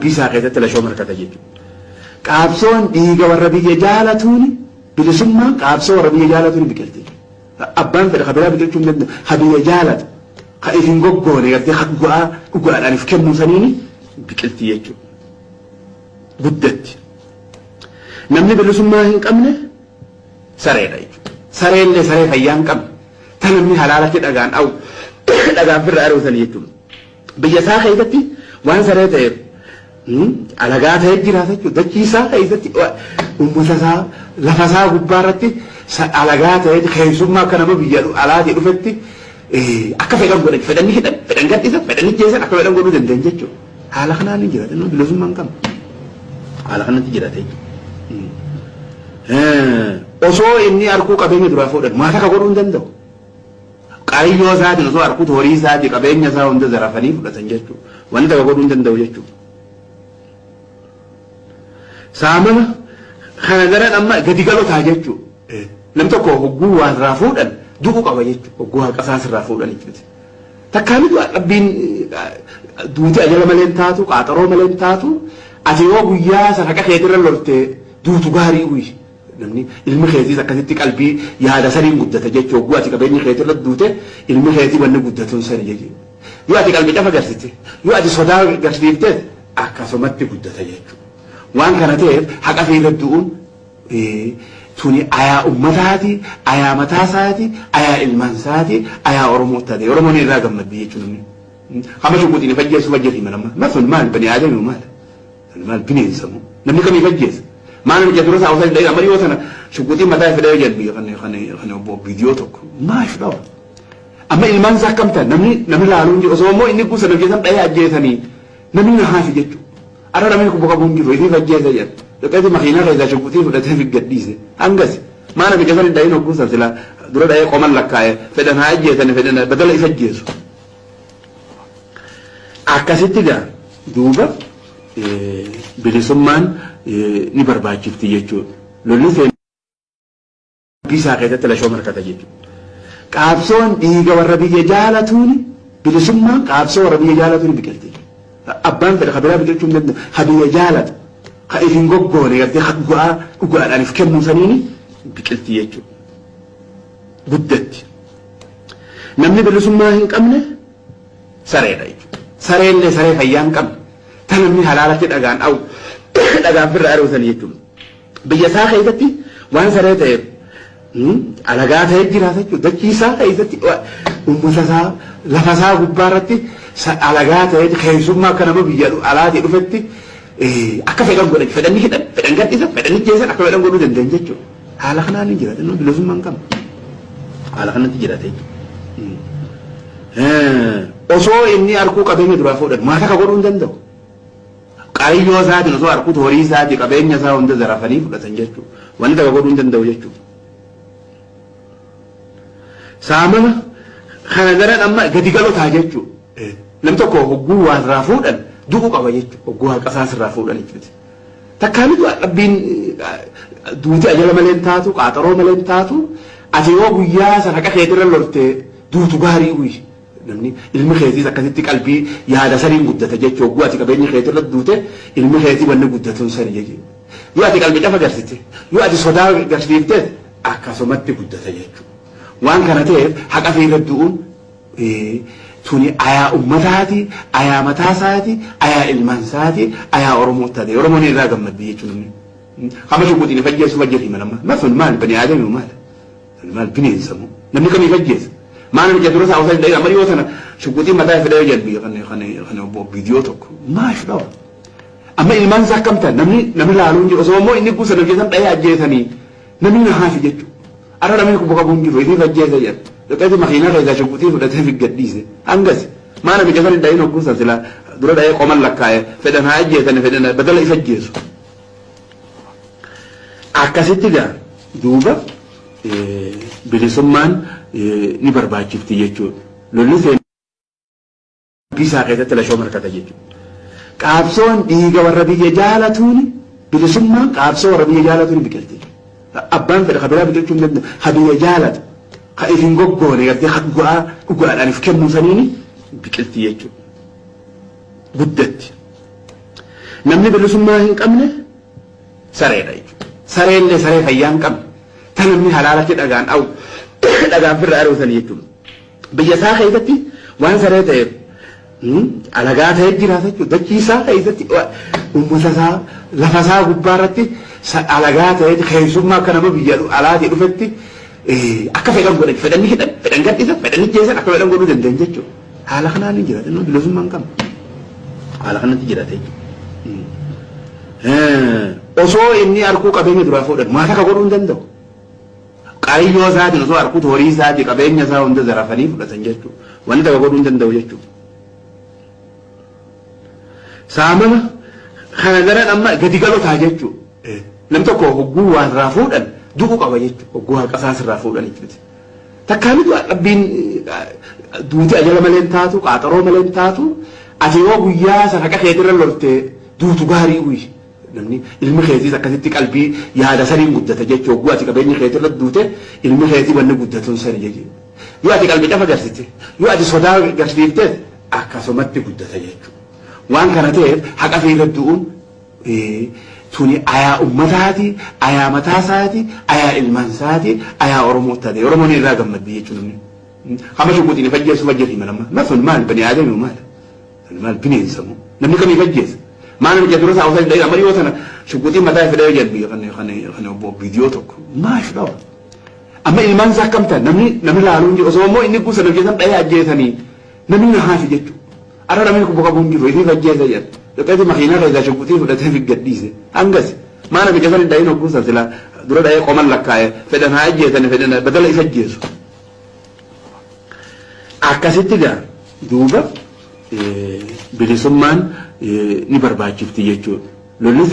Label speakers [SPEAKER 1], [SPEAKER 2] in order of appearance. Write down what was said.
[SPEAKER 1] bisaa keessatti lashoo markata jechuudha. Qaabsoon dhiiga warra biyya jaalatuuni bilisummaan qaabsoo warra biyya jaalatuuni biqilti. Abbaan fedha kabiraa biqilchuu hin danda'u. Ha biyya jaalatu ka ifin goggoone gartee bu'aa dhugaadhaan if kennuu saniini biqilti jechuudha. Guddatti. Namni bilisummaa hin qabne sareedha jechuudha. Sareellee saree fayyaa hin qabne. Ta namni halaalatti dhagaan dhawu dhagaan firra ari'uusan jechuudha. Biyya isaa keessatti waan saree ta'eef alagaa ta'ee jiraata jechuudha. Dachii isaa keessatti uummata isaa lafa isaa gubbaa irratti alagaa ta'ee keessummaa akka nama biyya alaatii dhufetti akka fedhan godhan fedhanni hidhan fedhan gadhiisan fedhanni jeesan akka fedhan godhuu danda'an jechuudha. Haala kanaan ni jiraata nama bilisummaa hin qabne. Haala kanatti jiraata jechuudha. Osoo inni harkuu qabeenya duraa fuudhan maata ka godhuu hin danda'u. Qayyoo isaatiin osoo harkuu horii isaatii qabeenya isaa hunda zarafanii fudhatan jechuudha. Wanni takka godhuu hin danda'u jechuudha. Saamama kana daran amma gadi galotaa jechuudha. Namni tokko hogguu waan irraa fuudhan du'uu qaba jechuudha. Hogguu haqa isaas irraa fuudhan jechuudha. Takkaanitu dhabbiin duuti ajala malee hin taatu qaaxaroo malee hin taatu ati yoo guyyaa sana haqa keetirra loltee duutu gaarii uyi. Namni ilmi keetiis akkasitti qalbii yaada saniin guddata jechuudha. Hogguu ati qabeenyi keetirra duute ilmi keetii wanni guddatuun sani jechuudha. Yoo ati qalbii cafa agarsiifte yoo ati sodaa agarsiifte akkasumatti guddata jechuudha. Waan kana ta'eef haqa fe'ee du'uun tuni ayaa ummataati, ayaa mataasaati, ayaa ilmaansaati, ayaa Oromoo taate. Oromoon irraa gammaddi jechuudha. Hamma shukuutiin fajjeessu fajjeetii manama. Masun maal bani aadami maal? Maal bineensamu? Namni kamii fajjeessa? Maal nama jadura isaa osoo hin dhayin amma dhiyoo sana shukuutiin mataa fedhee jedhu kan obbo Bidiyoo tokko maaf dhawa? Amma ilmaan isaa akkam ta'an namni laaluun jiru osoo immoo inni guusa nafjeessan dhayee ajjeesanii namni na haafi jechuudha. Arra namni kubba qabuun jiru itti fajjeessa jedhu. Dhaqeeti makiinaa keessaa shukuutii fudhatee fi gadhiise. Hangasi maal nama jadura hin dhayin hogguusan sila dura dhayee qoman lakkaa'e fedhan haa ajjeesanii fedhan badala isa ajjeesu. Akkasitti gaa duuba bilisummaan ni barbaachifti jechuudha. Lolli bisaa keessatti lashoo markata jechuudha. Qaabsoon dhiiga warra biyya jaalatuuni bilisummaan qaabsoo warra biyya jaalatuuni biqilti. Abbaan fedha kabiraa biqilchuu hin danda'u. Ha biyya jaalatu ka ifin goggoone gartee bu'aa dhugaadhaan if kennuu saniini biqilti jechuudha. Guddatti. Namni bilisummaa hin qabne sareedha jechuudha. Sareellee saree fayyaa hin qabne. Ta namni halaalatti dhagaan dhawu dhagaan firra ari'uusan jechuudha. Biyya isaa keessatti waan saree ta'eef alagaa ta'ee jiraata jechuudha. Dachii isaa keessatti uummata isaa lafa isaa gubbaa irratti alagaa ta'ee keessummaa akka nama biyya alaatii dhufetti akka fedhan godhan fedhanni hidhan fedhan gadhiisan fedhanni jeesan akka fedhan godhuu danda'an jechuudha. Haala kanaan ni jiraata nama bilisummaa hin qabne. Haala kanatti jiraata jechuudha. Osoo inni harkuu qabeenya duraa fuudhan maata ka godhuu hin danda'u. Qayyoo isaatiin osoo harkuu horii isaatii qabeenya isaa hunda zarafanii fudhatan jechuudha. Wanni takka godhuu hin danda'u jechuudha. Saamama kana daran amma gadi galotaa jechuudha. Namni tokko hogguu waan irraa fuudhan du'uu qaba jechuudha. Hogguu haqa isaas irraa fuudhan jechuudha. Takkaanitu dhabbiin duuti ajala malee hin taatu qaaxaroo malee hin taatu ati yoo guyyaa sana haqa keetirra loltee duutu gaarii uyi. Namni ilmi keetiis akkasitti qalbii yaada saniin guddata jechuudha. Hogguu ati qabeenyi keetirra duute ilmi keetii wanni guddatuun sani jechuudha. Yoo ati qalbii cafa agarsiifte yoo ati sodaa agarsiifte akkasumatti guddata jechuudha. Waan kana ta'eef haqa fe'ee du'uun tuni ayaa ummataati, ayaa mataasaati, ayaa ilmaansaati, ayaa Oromoo taate. Oromoon irraa gammaddi jechuudha. Hamma shukuutiin fajjeessu fajjeetii manama. Masun maal bani aadami maal? Maal bineensamu? Namni kamii fajjeessa? Maal nama jadura isaa osoo hin dhayin amma dhiyoo sana shukuutiin mataa fedhee jedhu kan obbo Bidiyoo tokko maaf dhawa? Amma ilmaan isaa akkam ta'an namni laaluun jiru osoo immoo inni guusa nafjeessan dhayee ajjeesanii namni na haafi jechuudha. Arra namni kubba qabuun jiru itti fajjeessa jedhu. Dhaqeeti makiinaa keessaa shukuutii fudhatee fi gadhiise. Hangasi maal nama jadura hin dhayin hogguusan sila dura dhayee qoman lakkaa'e fedhan haa ajjeesanii fedhan badala isa ajjeesu. Akkasitti gaa duuba bilisummaan ni barbaachifti jechuudha. Lolli bisaa keessatti lashoo markata jechuudha. Qaabsoon dhiiga warra biyya jaalatuuni bilisummaan qaabsoo warra biyya jaalatuuni biqilti. Abbaan fedha kabiraa biqilchuu hin danda'u. Ha biyya jaalatu ka ifin goggoone gartee bu'aa dhugaadhaan if kennuu saniini biqilti jechuudha. Guddatti. namni bilisummaa hin qabne sareedha jechuudha. Sareenlee saree fayyaa hin qabne tan namni halaalatti dhagaan dhawu dhagaan firra ari'uusan jechuudha. Biyya isaa keessatti waan saree ta'eef alagaa ta'ee jiraata jechuudha. Dachii isaa keessatti uummata isaa lafa isaa gubbaa irratti alagaa ta'ee keessummaa akka nama biyya alaatii dhufetti akka fedhan godhan fedhanni hidhan fedhan gadhiisan fedhanni jeesan akka fedhan godhuu danda'an jechuudha. Haala kanaan ni jiraata inni bilisummaa hin qabne. Haala kanatti jiraata jechuudha. Osoo inni harkuu qabeenya duraa fuudhan maata akka godhuu hin danda'u. Qaayyoo isaatiin osoo harkuu horii isaatii qabeenya isaa hunda zarafanii fudhatan jechuudha. Wanni takka godhuu hin danda'u jechuudha. Saamama kana daran amma gadi galotaa jechuudha. Namni tokko hogguu waan irraa fuudhan du'uu qaba jechuudha. Hogguu haqasaas irraa fuudhan jechuudha. Takkaanitu dhabbiin duuti ajala malee hin taatu qaaxaroo malee hin taatu ati yoo guyyaa sana haqa keetirra loltee duutu gaarii uyi. Namni ilmi keetiis akkasitti qalbii yaada saniin guddata jechuudha. Hogguu ati qabeenya keetirra duute ilmi keetii wanni guddatuun sani jechuudha. Yoo ati qalbii cafa agarsiifte yoo ati sodaa agarsiifte akkasumatti guddata jechuudha. Waan kana ta'eef haqa fi du'uun tuni ayaa ummataati, ayaa mataasaati, ayaa ilmaansaati, ayaa Oromootaati. Oromoon irraa gammaddi jechuudha. Hama shukuutiin fajjeessu fajjeetii malama. Mafun maal bani aadami maal? Maal bineensa moo? Namni kamii fajjeessa? Maal nama jedhu isaa osoo hin dhayin amma dhiyoo sana shukuutiin mataa fedhee jedhu kana viidiyoo tokko maaf dhawa. Amma ilmaansa akkam ta'an namni laaluun jiru osoo immoo inni guusa namjeessan dhayee ajjeesanii namni na haafi jechuudha. Ara namni kubba qabuun jiru ifi fajjeessa jedhu. Dhaqeeti makiinaa keessaa shukuutii fudhatee fi gadhiise. Hangas maana mijasanii dhayin hogguusan sila dura dhayee qoman lakkaa'e fedhan haa ajjeesanii fedhan badala isa ajjeesu. Akkasitti gaa duuba bilisummaan ni barbaachifti jechuudha. Lolli